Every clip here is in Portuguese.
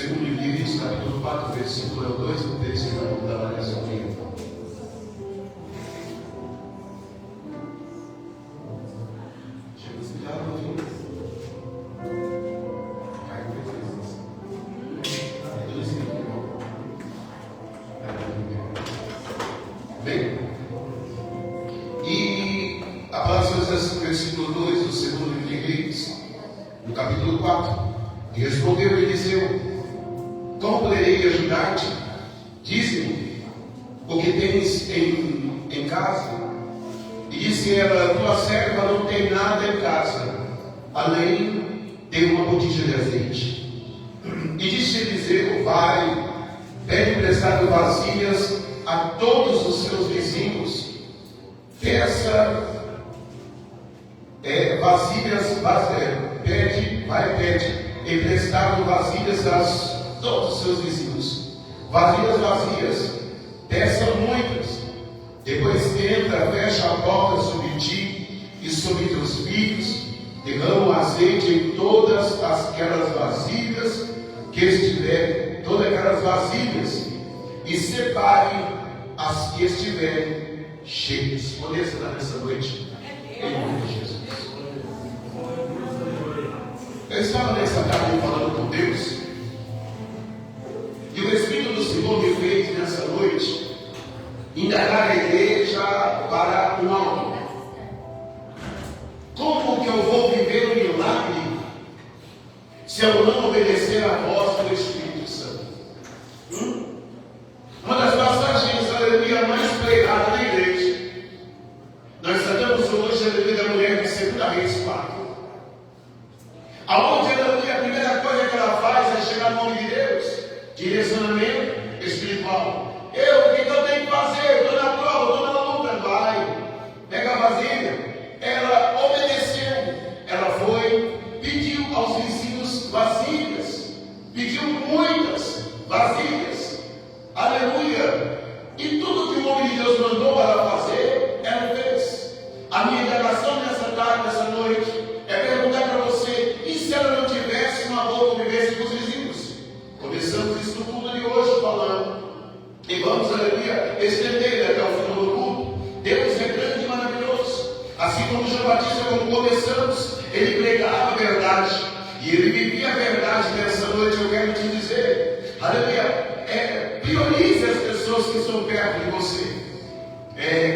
Segundo livro de Reis, capítulo 4, versículo 2 e 3, que vai mudar a variação comigo. Bem, e a palavra diz assim, versículo 2 do segundo livro de Reis, no capítulo 4, e respondeu Eliseu: como poderei ajudar-te? Diz-me o que tens em casa. E disse ela: tua serva não tem nada em casa, além de uma botija de azeite. E disse Eliseu: vai, pede emprestado vasilhas a todos os seus vizinhos, peça pede emprestado vasilhas a todos os seus vizinhos, vasilhas vazias, peça muitas. Depois entra, fecha a porta sobre ti e sobre teus filhos, derrama azeite em todas aquelas vasilhas que estiverem, todas aquelas vasilhas, e separe as que estiverem cheias. Poder ser nessa noite, em nome de Jesus. Eu estava nessa tarde falando com Deus, e o Espírito do Senhor me fez nessa noite indagar a igreja para um algo. Como que eu vou viver o milagre se eu não obedecer à voz do Espírito Santo? Uma das passagens, aleluia, mais pregada na igreja, nós tratamos hoje, aleluia, da mulher de 2 Reis 4. Aonde, aleluia, a primeira coisa que ela faz é chegar no nome de Deus, direcionamento espiritual. O que eu tenho que fazer? Estou na prova, estou na luta. Vai, pega a vasilha. Ela obedeceu, ela foi, pediu aos vizinhos vasilhas, pediu muitas vasilhas, aleluia, e tudo que o homem de Deus mandou para fazer, ela fez. A minha indagação nessa tarde, nessa noite, é perguntar para você: e se ela não tivesse uma boa convivência com os vizinhos? Começamos isso no culto de hoje falando, e vamos, aleluia, estender até o final do culto. Deus é grande e maravilhoso. Assim como João Batista, como começamos, ele pregava a verdade, e ele vivia a verdade. Nessa noite eu quero te dizer, aleluia, priorize as pessoas que estão perto de você.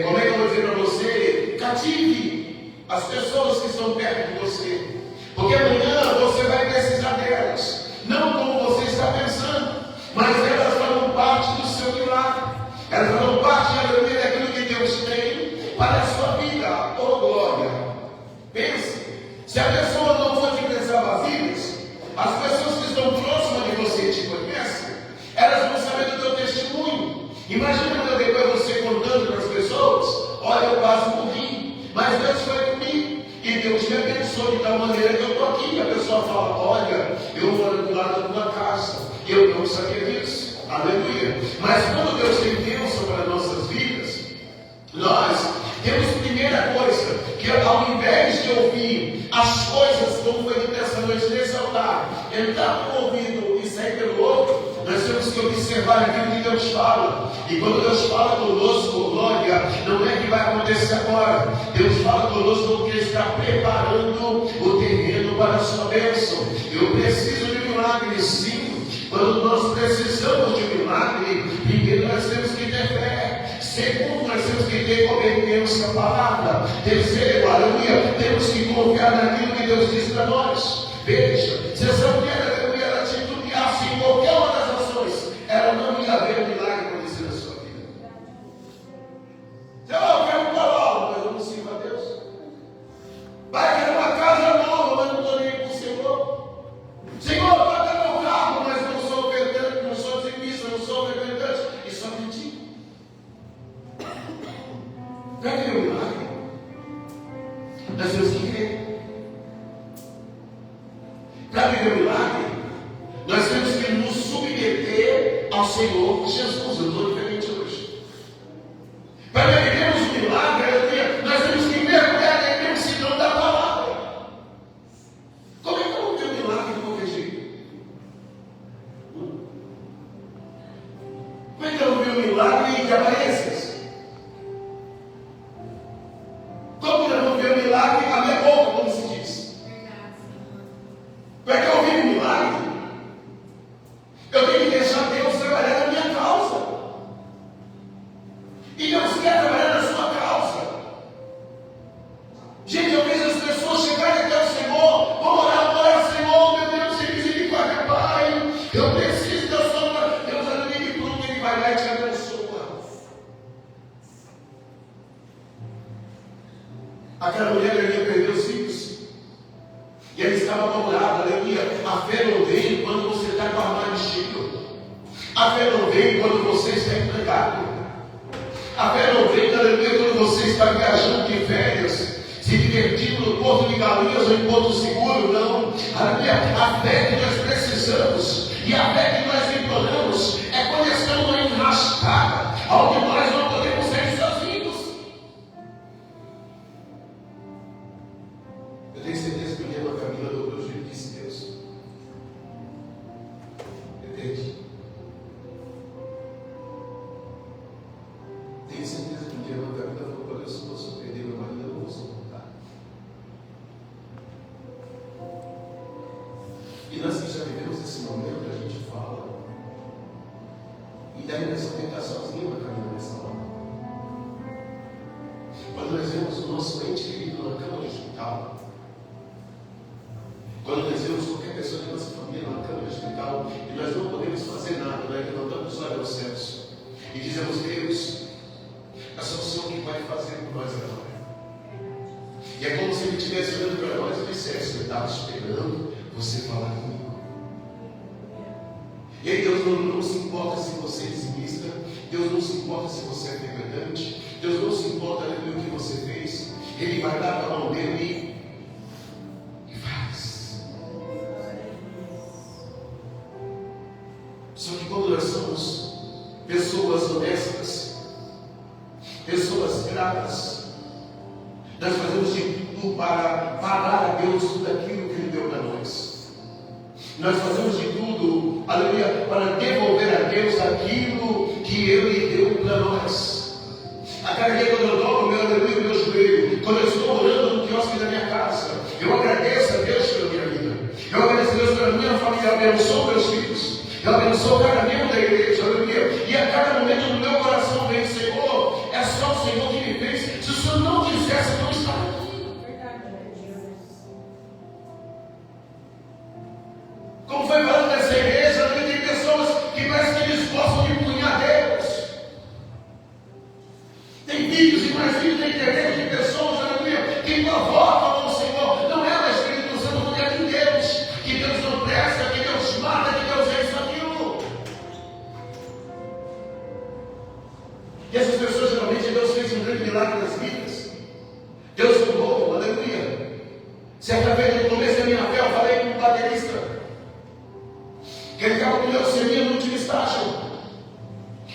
Como é que eu vou dizer para você? Cative as pessoas que estão perto de você, porque amanhã você vai precisar delas, não como você está pensando, mas elas farão parte do seu milagre, elas farão parte, aleluia, daquilo que Deus tem para a sua vida. Oh glória! Pense, se a pessoa não for te emprestar vasilhas, as pessoas que estão próximas de você te conhecem, elas vão saber do teu testemunho. Imagina quando depois você contando para as pessoas: olha, eu quase morri, mas Deus foi comigo, e Deus me abençoou de tal maneira que eu estou aqui. A pessoa fala: olha, eu moro do lado da tua casa, eu não sabia disso, aleluia. Mas quando Deus tem bênção para nossas vidas, nós temos primeira coisa, que ao invés de ouvir as coisas, como foi dito essa noite nesse altar, entrar no ouvido e sair pelo outro, nós temos que observar aquilo que Deus fala. E quando Deus fala conosco, glória, não é que vai acontecer agora. Deus fala conosco porque Ele está preparando o terreno para a sua bênção. Eu preciso de milagre, sim. Quando nós precisamos de milagre, primeiro nós temos que ter fé. Segundo, nós temos que ter obediência à palavra. Terceiro, aleluia, temos que confiar naquilo que Deus diz para nós. Veja, se essa mulher, aleluia, ela titubeasse em qualquer uma das ações, ela não ia ver o milagre acontecer na sua vida. Você vai ver um palavra, mas eu não sirvo a Deus. Vai querer uma casa nova, mas não estou nem com o Senhor. Senhor, paga meu carro, mas não sou ofertante, não sou dizimista, não sou representante. Isso é mentira. Cadê o milagre? Nós temos que crer. Para viver o milagre, nós temos que nos submeter ao Senhor Jesus. Eu estou diferente hoje. Para vivermos o milagre, aleluia, nós temos que mergulhar na imensidão da palavra. Como é que eu vou ver o milagre de qualquer jeito? milagre de aparências. Como eu não ver o milagre a minha boca, como se diz. Para que eu vivo um milagre, eu tenho que deixar Deus trabalhar na minha causa. E Deus quer trabalhar na sua causa. Gente, eu vejo as pessoas chegarem até o Senhor, vão orar agora, Senhor, meu Deus, tem misericórdia, Pai. Eu preciso da sua mão. Deus amigo e tudo, Ele vai lá e te abençoa. Aquela mulher ali perdeu os filhos. E ela estava apavorada, aleluia. A fé não vem quando você está com a armário cheio. A fé não vem quando você está empregado. A fé não vem, aleluia, quando você está viajando de férias, se divertindo no porto de Galinhas ou em Porto Seguro, não. Aleluia. A fé que nós precisamos e a fé que nós imploramos é quando estamos na enrascada, onde nós não podemos ser sozinhos. Eu tenho certeza que o dia da Camila dobrou o jeito que disse Deus. Entende? Tenho certeza que um dia da Camila falou: quando eu sou perder meu marido, eu não vou suportar. E nós que já vivemos esse momento, a gente fala, e daí nós vamos tentar sozinho na caminho nessa hora. Quando nós vemos o nosso ente querido na cama de hospital, quando nós vemos qualquer pessoa da nossa família na cama de hospital, e nós não podemos fazer nada, nós levantamos os olhos aos céus e dizemos: Deus, é só o Senhor que vai fazer por nós agora. E é como se Ele estivesse olhando para nós e dissesse: eu estava esperando você falar comigo. E aí Deus não se importa se você é dizimista, Deus não se importa se você é frequentante, Deus não se importa com o que você fez. Ele vai dar para a mão dele e faz. Só que quando nós somos pessoas honestas, pessoas gratas, nós fazemos de tudo para pagar a Deus tudo aquilo que Ele deu para nós. Nós fazemos de tudo, aleluia, para devolver a Deus aquilo que Ele deu para nós. A cada dia quando eu dobro meu aleluia, meu joelho, quando eu estou orando no quiosque da minha casa, eu agradeço a Deus pela minha vida. Eu agradeço a Deus pela minha família, eu abençoo meus filhos. Eu abençoo cada membro da igreja, aleluia. E a cada momento no meu coração vem: Senhor, é só o Senhor que me fez. Se o Senhor não quisesse, eu não estaria aqui. Como foi falando dessa igreja, tem pessoas que parece que eles gostam de punhar Deus. Tem vídeos e mais vídeos na internet de pessoas, aleluia, que provocam ao Senhor. Não é o Espírito Santo, não é de Deus, que Deus não presta, que Deus mata, que Deus é isso, aquilo. E essas pessoas, geralmente, Deus fez um grande milagre nas vidas. Deus curou, aleluia. Certa vez, no começo da minha fé, eu falei com um baterista que ele estava com leucemia no último estágio.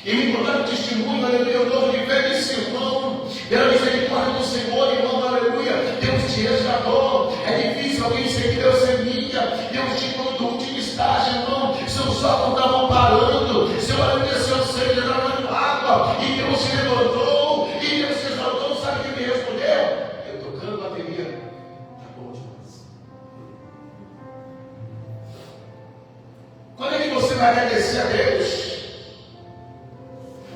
E me contaram testemunho, aleluia, eu dou de fé desse irmão, pela misericórdia do Senhor, irmão, aleluia, Deus te resgatou. É difícil alguém ser que leucemia, Deus te curou do último estágio, irmão. Seus órgãos estavam parando, seu aleluia, seu sangue derramando água, e Deus te levantou, e Deus te exaltou. Sabe o que me respondeu? Eu tocando bateria, tá bom demais. Quando é que você vai agradecer a Deus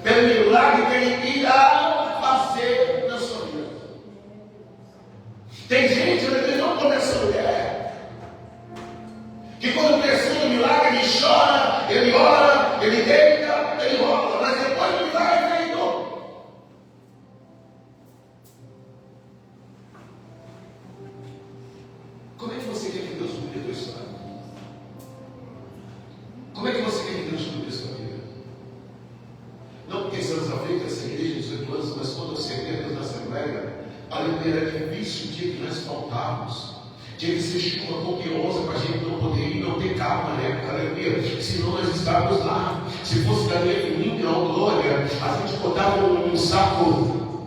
pelo milagre que Ele irá fazer na sua vida? Tem gente, ele não começa a mulher, que quando precisa do milagre, ele chora, ele ora, ele deita, ele rola, mas depois do milagre vem dor. Como é que você quer que Deus mude a tua história? Como é que você quer que Deus mude a sua vida? Não porque estamos à frente dessa igreja de 18 anos, mas quando eu servi Deus na Assembleia, aleluia, era difícil o dia que nós faltávamos. Tinha que ser chuva copiosa para a gente não poder ir, não ter carro na época, aleluia. Senão nós estávamos lá. Se fosse galinha fininha, ó glória, a gente botava um saco,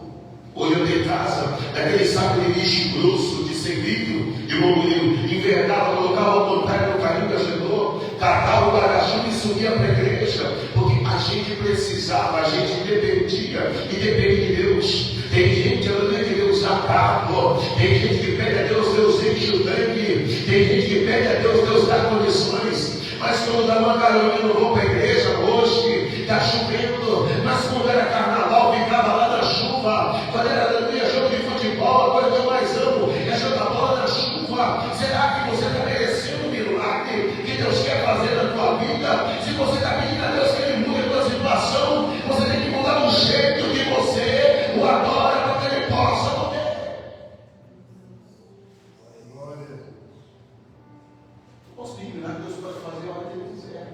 olhando em casa, daquele saco de lixo grosso, de 100 litros, irmão Murilo, envergava, colocava ao contrário no carrinho do ajudador, catava o guarda-chuva e subia para a igreja, porque a gente precisava, a gente dependia e depende de Deus. Tem gente, aleluia, que Deus dá carro. Tem gente que pede a Deus, Deus enche o tanque. Tem gente que pede a Deus, Deus dá condições. Mas quando dá uma garotinha, eu não vou para a igreja hoje, está chovendo. Mas quando era carnaval, ficava lá na chuva. Quando era, aleluia, jogo de futebol, a coisa que eu mais amo é jogar bola na chuva. Será que você está merecendo o milagre que Deus quer fazer na tua vida? Se você está pedindo a Deus que Ele mude a tua situação, você tem que mudar o jeito que você o adora para que Ele possa poder. Posso pedir milagre, Deus pode fazer a hora que Ele quiser.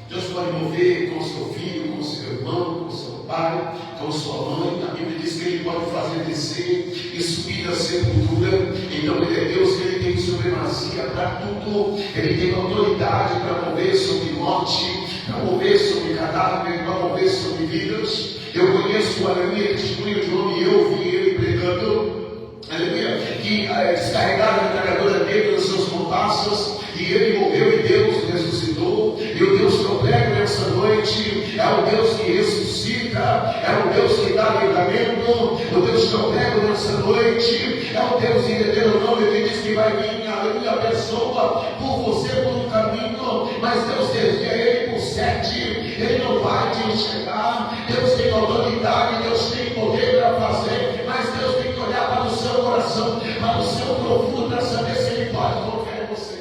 Deus pode mover com o seu filho, com o seu irmão, com o seu pai, com sua mãe. A Bíblia diz que Ele pode fazer descer e subir da sepultura. Então Ele é Deus que Ele tem supremacia para tudo. Ele tem autoridade para mover sobre morte, para mover sobre cadáver, para mover sobre vidas. Eu conheço, aleluia, testemunho de um homem, eu vi ele pregando, aleluia, que descarregaram a carregadora dele nos seus compassos, e ele morreu e Deus ressuscitou. E o Deus que eu prego nessa noite é o Deus que ressuscita, é o Deus que dá livramento. O Deus que eu prego nessa noite é o Deus de Deuteronômio que diz que vai vir, aleluia, a pessoa por você por um caminho, mas Deus desvia ele por 7, ele não vai te enxergar. Deus tem autoridade, Deus tem poder para fazer, mas Deus tem que olhar para o seu coração, para o seu profundo, para saber se Ele pode tocar em você.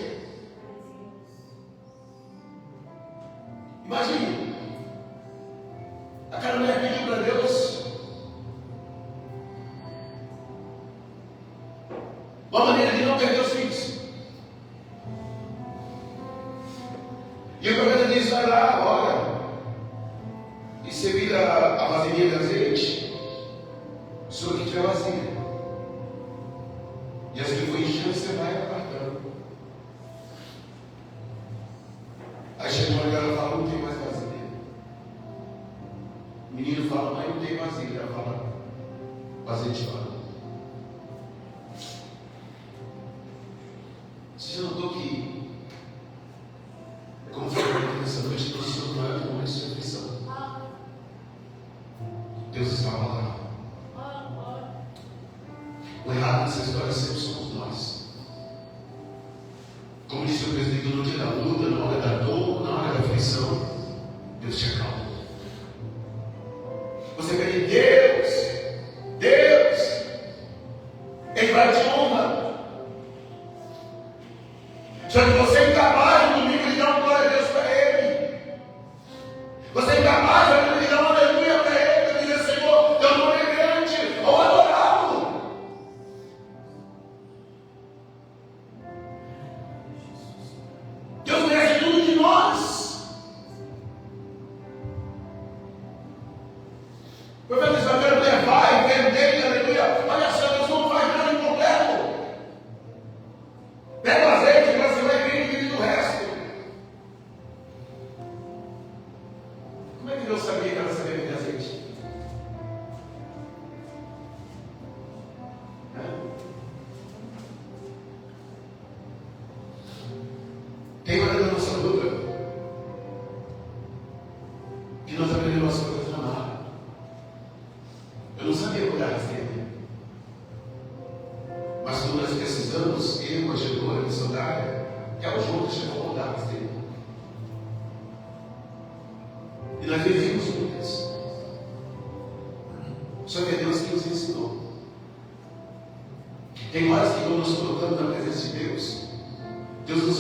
Imagine, aquela mulher pediu para Deus uma maneira de não perder os filhos. E o profeta diz: vai lá, ora, e você vira a vasilha de azeite sobre o que tiver vazia. E assim que for enchendo, você vai apartando. Aí chega uma hora e ela fala: não tem mais vasilha. O menino fala: mãe, não tem vasilha. Ela fala: o azeite fala. Você já notou que, como foi nessa noite, o Senhor não é com essa aflição? Deus estava lá. O errado nessa história sempre somos nós. Como disse o presidente, no dia da luta, na hora da dor, na hora da aflição, Deus te acalma. Você pede: Deus, Ele vai te honrar. Só que você é incapaz no domingo de dar um glória a Deus para Ele. Você é incapaz de dar uma aleluia para Ele, de dizer: Senhor, teu nome é grande, ou adorá-lo. Deus merece tudo de nós. O profeta diz: a mulher vai, vender, aleluia. Olha só, Deus não faz nada incompleto. Pega o azeite, agora você vai vir e divide o resto. Como é que Deus sabia que ela sabia vender azeite? Tem uma da nossa luta que nós aprendemos as coisas na marra. Eu não sabia cuidar da filha. Mas quando nós precisamos, eu, a Gedora, a Sandália, ela juntas chegou a mudar as dele. E nós vivemos muitas. Só que é Deus que nos ensinou. Tem horas que quando nos colocamos na presença de Deus, Deus nos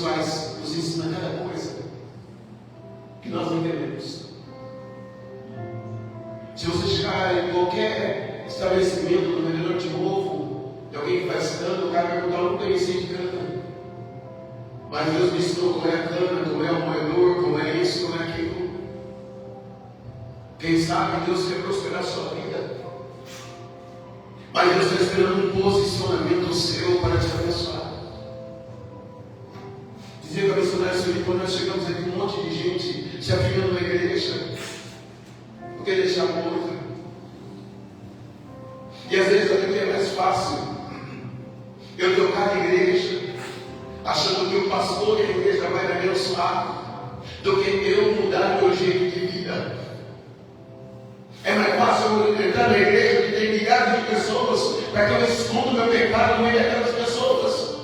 ensina cada coisa que nós não entendemos. Se você chegar em qualquer estabelecimento no vendedor de ovo, e alguém que vai ensinando, o cara vai perguntar: eu não conheci de cana. Mas Deus me ensinou como é a cana, como é o moedor, como é isso, como é aquilo. Quem sabe Deus quer prosperar a sua vida. Mas Deus está esperando um posicionamento seu para te abençoar. Dizia que a missionária Sueli, quando nós chegamos aqui, um monte de gente se afiliando na igreja, porque deixar coisa. E às vezes é mais fácil eu trocar de igreja, achando que o pastor e a igreja vai me abençoar, do que eu mudar meu jeito de vida. É mais fácil eu entrar na igreja que tem milhares de pessoas para que eu esconda meu pecado no meio daquelas pessoas,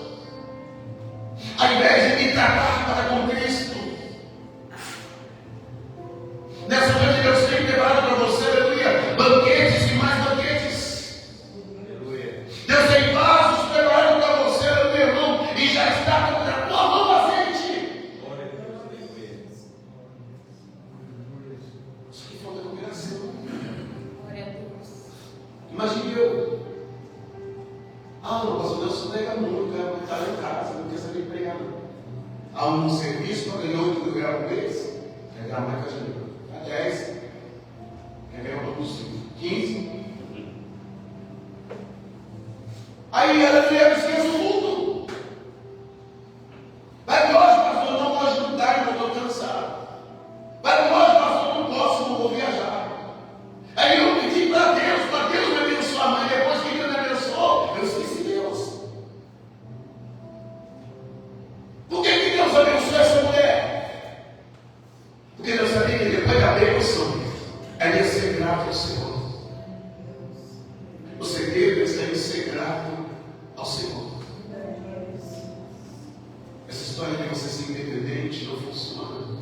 ao invés de me tratar para com Cristo. Nessa noite Deus tem preparado para você, aleluia, banquetes e mais banquetes. Aleluia. Deus tem vasos preparados para você, aleluia, irmão, e já está com a tua mão azeite. Glória a Deus, aleluia. Isso que falta combinação. Glória a Deus. Imagine eu. Não, pastor, Deus prega muito, está lá em casa, não quer saber de pregar não. Há um serviço para ganhar 8 mil reais por mês, quer ganhar mais que a gente. 10, quer ganhar um pouco 15. Aí ela esquece o mundo. Vai que hoje, pastor, não, hoje não dá, eu estou cansado. Vai que hoje, pastor, não posso, não vou viajar. Aí eu pedi para Deus me abençoar, mas depois que Ele me abençoou, eu esqueci Deus. Por que Deus abençoou essa mulher? Porque Deus sabia que depois da bênção, ela ia ser grata ao Senhor. O segredo é ser grato ao Senhor. Essa história de você ser independente não funciona.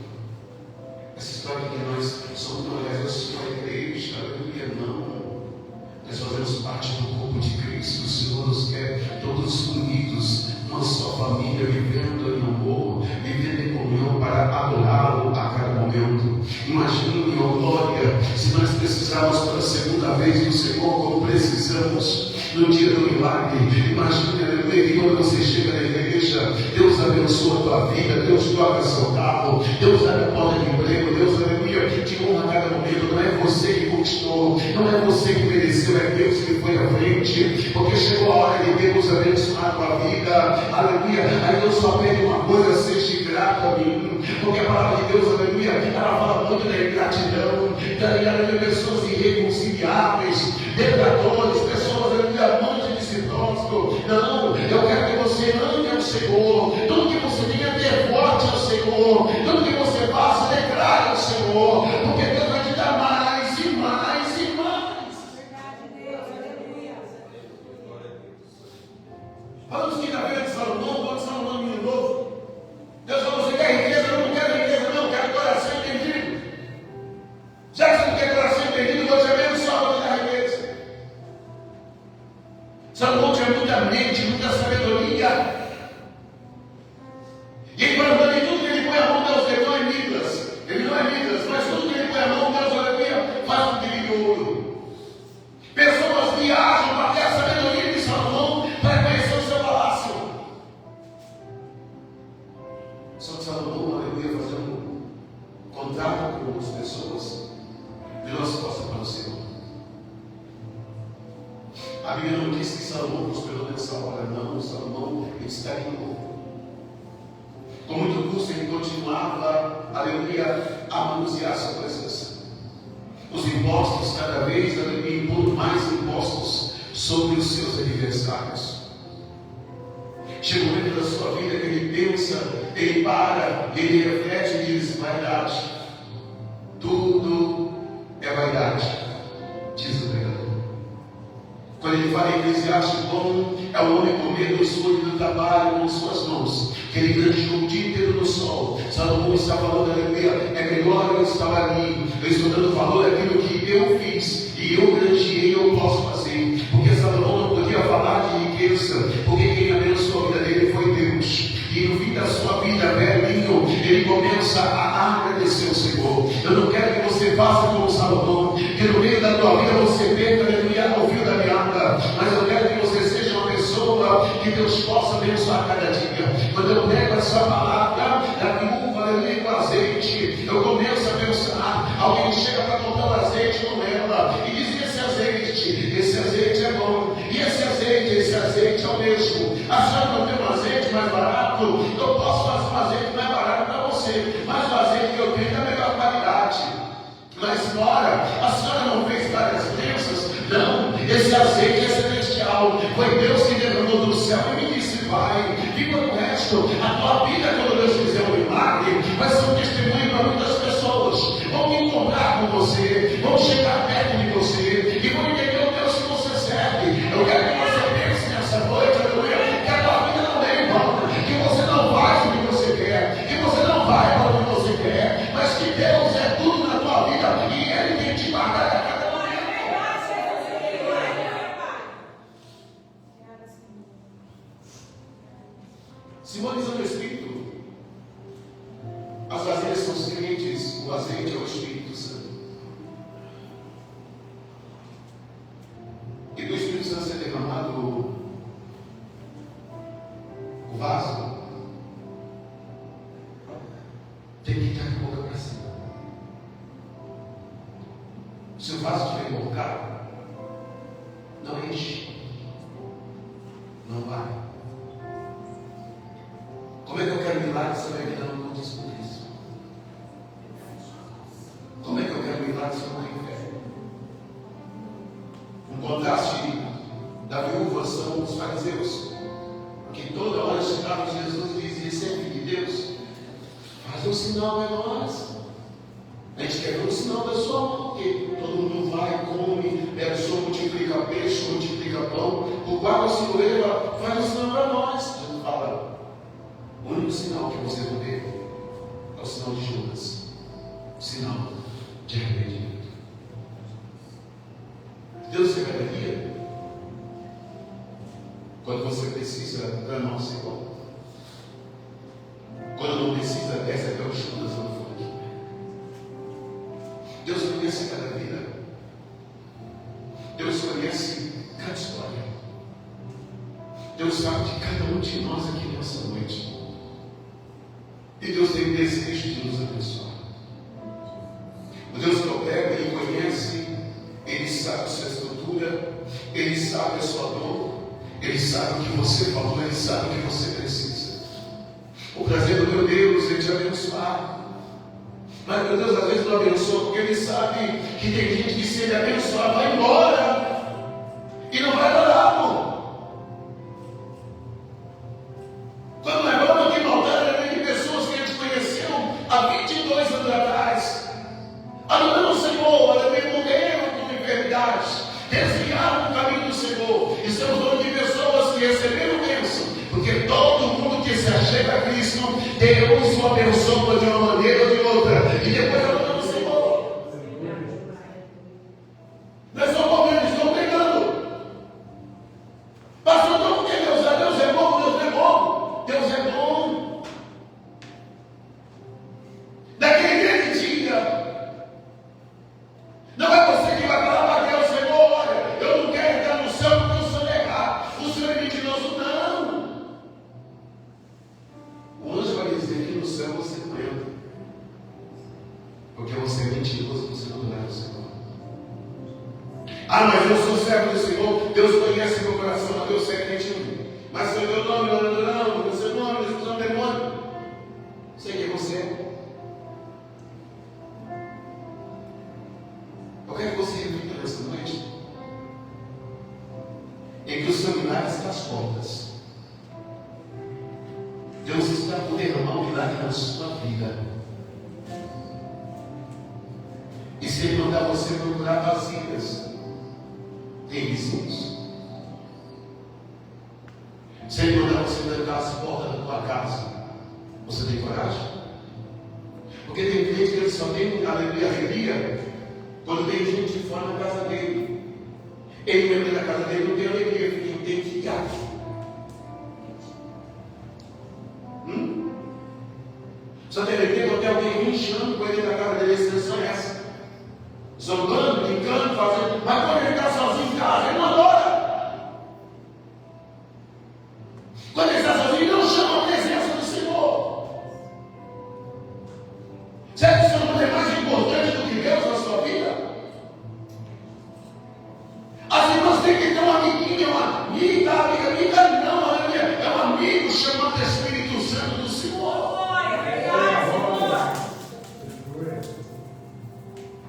Essa história de que nós somos eu sou a igreja, aleluia, não. Nós fazemos parte do corpo de Cristo. O Senhor nos quer todos unidos, uma só família, vivendo em amor, vivendo em comunhão para adorá-lo a cada momento. Imagine, ó glória, se nós precisarmos pela segunda vez do Senhor, como precisamos no dia do milagre. Imagine, aleluia, que quando você chega na igreja, Deus abençoa a tua vida, Deus toca seu carro, Deus abre a porta de emprego, Deus, aleluia, te honra a cada momento. Não é você que conquistou, não é você que mereceu, é Deus que foi à frente, porque chegou a hora de Deus abençoar a tua vida, aleluia. Aí Deus só pede uma coisa: seja grato a mim, porque a palavra de Deus, aleluia, ela fala muito da ingratidão, aleluia, pessoas irreconciliáveis, devedores, pessoas, aleluia, amantes de si próprio. Não, eu quero que você ame ao Senhor, tudo que você tenha devote ao Senhor, tudo que você faça, declare ao Senhor, porque Deus vai te dar mais e mais e mais. Falamos quinta-feira de Salomão, quando Salomão me novo, Deus falou: você quer riqueza? Eu não quero riqueza, não, quero coração entendido. Já que você não quer coração entendido, eu vou te abençoar, vou te dar riqueza. Salomão tinha muita mente, muita sabedoria. E ele mandou em tudo que ele põe a mão, Deus levou em Midas. Ele não é Midas, mas tudo que ele põe a mão, Deus aleluia, faz com que de ouro. Pessoas viajam para ter a sabedoria de Salomão para conhecer o seu palácio. Só que Salomão, aleluia, fazer um contrato com as pessoas de nossa costa para o Senhor. A Bíblia não diz que Salomão prosperou nessa hora, não. Salomão estagnou. Com muito custo ele continuava, aleluia, a manusear sua presença. Os impostos, cada vez, aleluia, impor mais impostos sobre os seus adversários. Chega um momento da sua vida que ele pensa, ele para, ele reflete e diz: vaidade. Tudo é vaidade, diz o pregador. Quando ele fala em Eclesiastes, bom é o homem comer do suor do trabalho com suas mãos, que ele granjeou o dia inteiro no sol. Salomão está falando, aleluia, é melhor eu estar ali, eu estou dando valor àquilo que eu fiz, e eu granjeei, eu posso fazer. Porque Salomão não podia falar de riqueza, porque quem abençoou a vida dele foi Deus. E no fim da sua vida, velhinho, ele começa a agradecer ao Senhor. Eu não quero que você faça como Salomão, que no meio da tua vida você perca, aleluia, o fio da meada, mas eu quero que você seja uma pessoa que Deus possa abençoar cada dia. Quando eu pego essa palavra da viúva, aleluia, com azeite, eu começo a pensar. Alguém chega para comprar o azeite com ela e diz: esse azeite é bom, e esse azeite é o mesmo. A senhora não tem um azeite mais barato? Eu posso fazer um azeite mais barato para você, mas o azeite que eu tenho é da melhor qualidade. Mas senhora, a senhora não fez várias crenças? Não, esse azeite é celestial. Foi Deus que derramou do céu e me disse: vai, fica o resto. A tua vida, quando Deus fizer um milagre, vai ser um testemunho com você, vão chegar perto de você e vão entender o Deus que você serve. Eu quero que você pense nessa noite, aleluia, que a tua vida não é em vão, que você não faz o que você quer, que você não vai para onde você quer, mas que Deus é tudo na tua vida e Ele tem te guardado a cada momento. Simbolizando o Espírito. As vasilhas são os crentes, o azeite é o Espírito Santo. E do Espírito Santo ser derramado, o vaso tem que estar com a boca para cima. Se o vaso estiver embocado, não enche, não vai. Como é que eu quero milagre se a minha vida não condiz com isso? Como é que eu quero milagre se eu não tenho fé? Um contraste da viúva são os fariseus, que toda hora chegavam em Jesus e diziam: "Esse é filho de Deus, faz um sinal a nós. A gente quer ver um sinal da sua mão, porque todo mundo vai, come, bebe só, multiplica peixe, multiplica pão, o guarda se leva, faz um sinal para nós." Jesus fala: "O único sinal que você vai ver é o sinal de Judas, o sinal de arrependimento." Deus se revelaria quando você precisa clamar ao Senhor. Quando não precisa, desce até o Judas no fundo. Deus conhece cada vida. Deus conhece cada história. Deus sabe de cada um de nós aqui nessa noite. E Deus tem o desejo de nos abençoar. O Deus que opera, Ele conhece, Ele sabe a sua estrutura, Ele sabe a sua dor, Ele sabe o que você falou, Ele sabe o que você precisa. O prazer do meu Deus é te abençoar. Mas meu Deus às vezes não abençoa, porque Ele sabe que tem gente que, se Ele abençoar, vai embora e não vai adorar. Quando levamos aqui no altar, de pessoas que a gente conheceu há 22 anos atrás, adorando o Senhor, morreram com enfermidades, desviaram do caminho do Senhor. Estamos falando de pessoas que receberam bênção, porque todo mundo que se achega a Cristo, Deus o abençoa de uma maneira ou de outra, e depois adorando o Senhor. Nós estamos pregando. Pastor, não, porque Deus é bom, Deus é bom. Deus é bom. Daquele grande dia, não é você que vai falar para Deus: "Senhor, olha, eu não quero entrar no céu porque o Senhor é errar, o Senhor é mentiroso." Não. O anjo vai dizer que no céu você não entra, porque você é mentiroso, você não é o Senhor. "Ah, mas eu sou servo do Senhor, Deus conhece meu coração, Deus é crente em mim. Mas se o meu nome não é o seu nome, o seu demônio, sei quem você é." Eu quero que você reflita nessa noite em que o seu milagre está às portas. Deus está por derramar um milagre na sua vida. E se Ele mandar você procurar vasilhas, tem vizinhos. Se Ele mandar você trancar as portas da tua casa, você tem coragem? Porque tem gente que ele só tem alegria quando tem gente de fora na casa dele. Ele mesmo na casa dele não tem alegria, porque tem que ir. Só tem alegria quando tem alguém inchando com ele na casa dele. A extensão é essa: zombando, brincando, fazendo. Mas quando ele está sozinho em casa, ele não adora. Quando ele está sozinho, ele não chama a presença do Senhor. Será que o Senhor é mais importante do que Deus na sua vida? As irmãs têm que ter uma amiguinha, uma amiga não, aleluia, é um amigo chamado Espírito Santo do Senhor.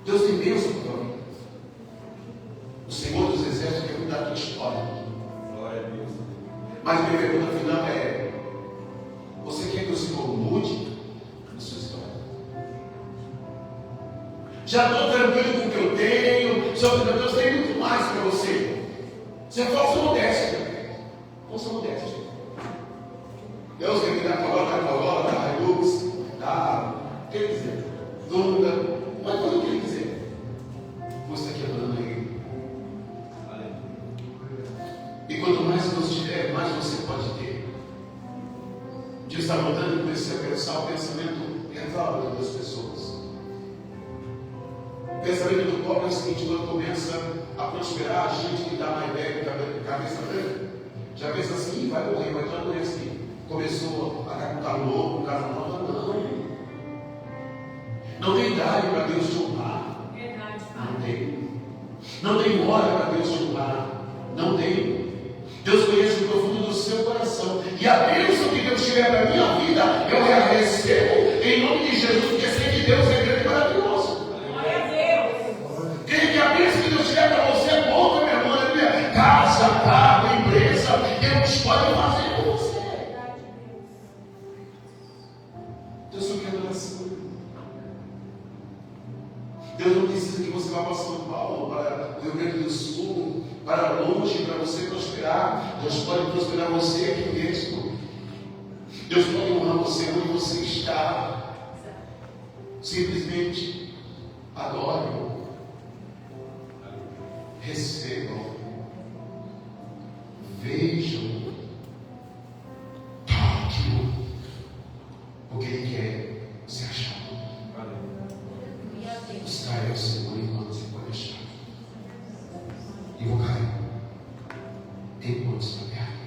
Deus tem bênção para a tua vida. O Senhor dos Exércitos quer mudar a tua história. Glória a Deus. Mas minha pergunta final é: você quer que o Senhor mude a sua história? Já estou tranquilo com o que eu tenho. Só que Deus tem muito mais para você. Isso é falsa modéstia. Falsa modéstia. Deus quer me dar Corolla, da Hilux, da. Quer dizer, Honda. Mas quando eu quero dizer, você está quebrando ele. E quanto mais Deus tiver, mais você pode ter. Deus está mandando que comece a pensar o pensamento retrógrado das pessoas. O pensamento do pobre é o seguinte: quando começa a prosperar, a gente que dá mais velho, cabeça branca, já pensa assim: vai morrer, vai ter uma doença aqui. Começou a estar com carro novo, com casa nova. Não tem idade para Deus te honrar. Não tem. Não tem hora para Deus te honrar. Não tem. Deus conhece o profundo do seu coração. E a bênção que Deus tiver para a minha vida, eu já recebo em nome de Jesus, porque sei que Deus é grande e maravilhoso. Glória a Deus. Creio que a bênção que Deus tiver para você é boa, meu irmão. Casa, carro, empresa, Deus pode fazer com você. Deus só quer adoração. Deus não precisa que você vá para São Paulo, para o Rio Grande do Sul, para longe, para você prosperar. Deus pode prosperar você aqui mesmo. Deus pode honrar você onde você está. Simplesmente adore, recebam, vejam, toque-o, porque Ele quer se achar. Buscar o Senhor enquanto se pode achar. Invocar enquanto está perto.